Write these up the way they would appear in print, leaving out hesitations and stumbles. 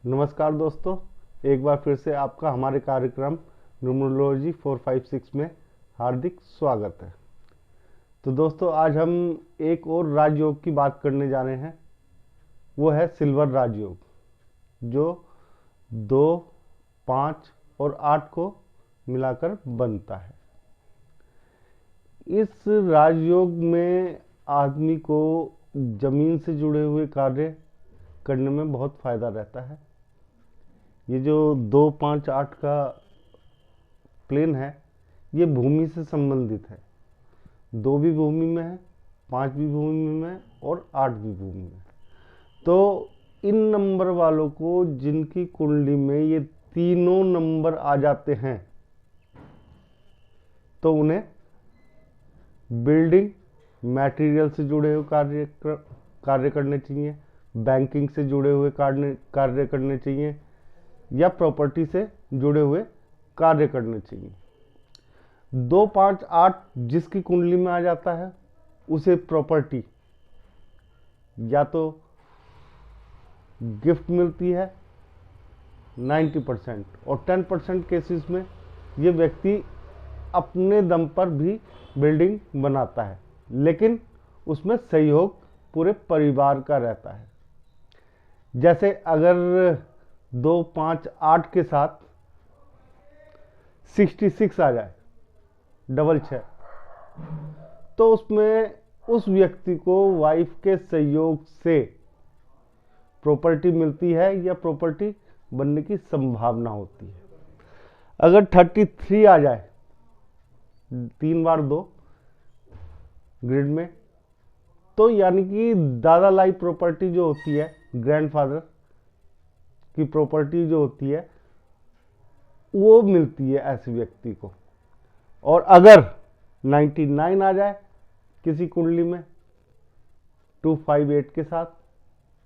नमस्कार दोस्तों, एक बार फिर से आपका हमारे कार्यक्रम न्यूमरोलॉजी 456 में हार्दिक स्वागत है। तो दोस्तों, आज हम एक और राजयोग की बात करने जा रहे हैं। वो है सिल्वर राजयोग, जो 2, 5 और 8 को मिलाकर बनता है। इस राजयोग में आदमी को जमीन से जुड़े हुए कार्य करने में बहुत फायदा रहता है। ये जो 2, 5, 8 का प्लेन है, ये भूमि से संबंधित है। 2 भी भूमि में है, 5 भी भूमि में है और 8 भी भूमि में है। तो इन नंबर वालों को, जिनकी कुंडली में ये तीनों नंबर आ जाते हैं, तो उन्हें बिल्डिंग मटेरियल से जुड़े हुए कार्य करने चाहिए, बैंकिंग से जुड़े हुए कार्य करने चाहिए, या प्रॉपर्टी से जुड़े हुए कार्य करने चाहिए। 2, 5, 8 जिसकी कुंडली में आ जाता है, उसे प्रॉपर्टी या तो गिफ्ट मिलती है 90%, और 10% केसेस में ये व्यक्ति अपने दम पर भी बिल्डिंग बनाता है, लेकिन उसमें सहयोग पूरे परिवार का रहता है। जैसे अगर 2, 5, 8 के साथ 66 आ जाए, डबल 6, तो उसमें उस व्यक्ति को वाइफ के सहयोग से प्रॉपर्टी मिलती है या प्रॉपर्टी बनने की संभावना होती है। अगर 33 आ जाए, 3 बार 2 ग्रिड में, तो यानी कि दादा लाई प्रॉपर्टी जो होती है, ग्रैंडफादर की प्रॉपर्टी जो होती है, वो मिलती है ऐसे व्यक्ति को। और अगर 99 आ जाए किसी कुंडली में 2, 5, 8 के साथ,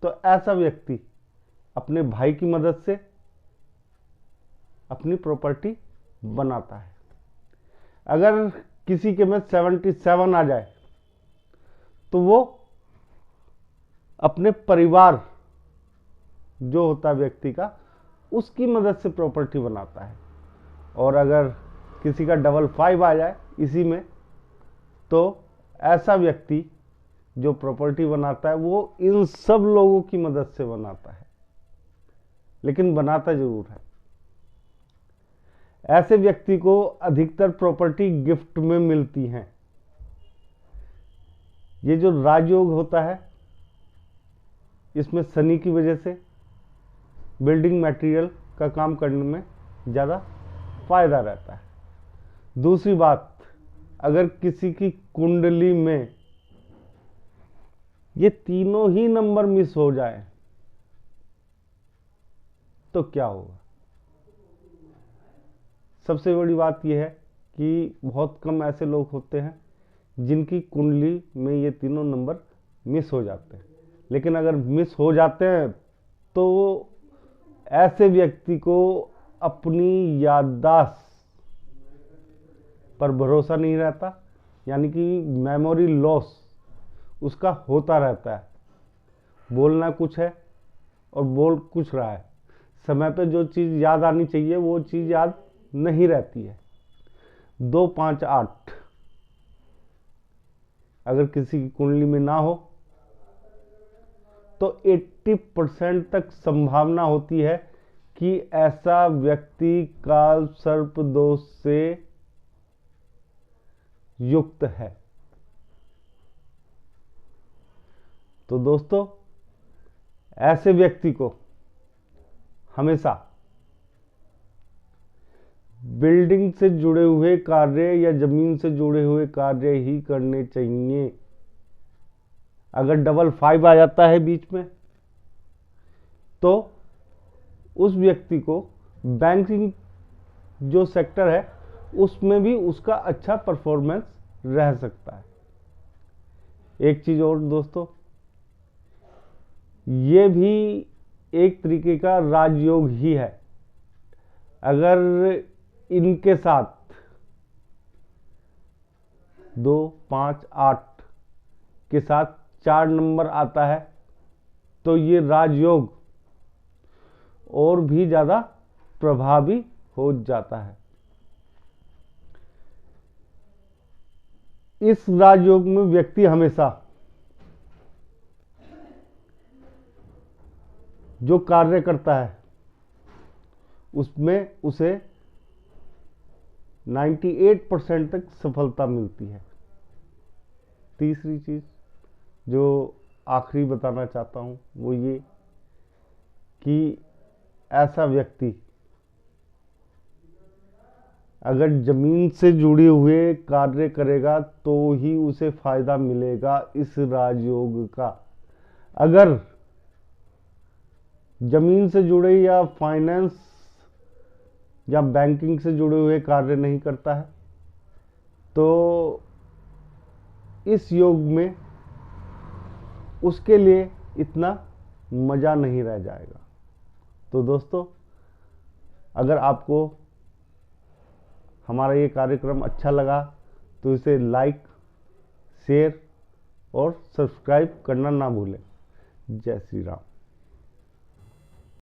तो ऐसा व्यक्ति अपने भाई की मदद से अपनी प्रॉपर्टी बनाता है। अगर किसी के में 77 आ जाए, तो वो अपने परिवार जो होता है व्यक्ति का, उसकी मदद से प्रॉपर्टी बनाता है। और अगर किसी का 55 आ जाए इसी में, तो ऐसा व्यक्ति जो प्रॉपर्टी बनाता है, वो इन सब लोगों की मदद से बनाता है, लेकिन बनाता जरूर है। ऐसे व्यक्ति को अधिकतर प्रॉपर्टी गिफ्ट में मिलती हैं। ये जो राजयोग होता है, इसमें शनि की वजह से बिल्डिंग मटेरियल का काम करने में ज़्यादा फायदा रहता है। दूसरी बात, अगर किसी की कुंडली में ये तीनों ही नंबर मिस हो जाए, तो क्या होगा? सबसे बड़ी बात यह है कि बहुत कम ऐसे लोग होते हैं जिनकी कुंडली में ये तीनों नंबर मिस हो जाते हैं। लेकिन अगर मिस हो जाते हैं, तो ऐसे व्यक्ति को अपनी याददाश्त पर भरोसा नहीं रहता, यानी कि मेमोरी लॉस उसका होता रहता है। बोलना कुछ है और बोल कुछ रहा है। समय पे जो चीज़ याद आनी चाहिए, वो चीज़ याद नहीं रहती है। 2, 5, 8 अगर किसी की कुंडली में ना हो, तो 80% तक संभावना होती है कि ऐसा व्यक्ति काल सर्प दोष से युक्त है। तो दोस्तों, ऐसे व्यक्ति को हमेशा बिल्डिंग से जुड़े हुए कार्य या जमीन से जुड़े हुए कार्य ही करने चाहिए। अगर 55 आ जाता है बीच में, तो उस व्यक्ति को बैंकिंग जो सेक्टर है, उसमें भी उसका अच्छा परफॉर्मेंस रह सकता है। एक चीज और दोस्तों, ये भी एक तरीके का राजयोग ही है। अगर इनके साथ 2, 5, 8 के साथ 4 नंबर आता है, तो ये राजयोग और भी ज़्यादा प्रभावी हो जाता है। इस राजयोग में व्यक्ति हमेशा जो कार्य करता है उसमें उसे 98% तक सफलता मिलती है। तीसरी चीज जो आखिरी बताना चाहता हूं वो ये कि ऐसा व्यक्ति अगर जमीन से जुड़े हुए कार्य करेगा तो ही उसे फायदा मिलेगा इस राजयोग का। अगर जमीन से जुड़े या फाइनेंस या बैंकिंग से जुड़े हुए कार्य नहीं करता है तो इस योग में उसके लिए इतना मज़ा नहीं रह जाएगा। तो दोस्तों, अगर आपको हमारा ये कार्यक्रम अच्छा लगा तो इसे लाइक, शेयर और सब्सक्राइब करना ना भूलें। जय श्री राम।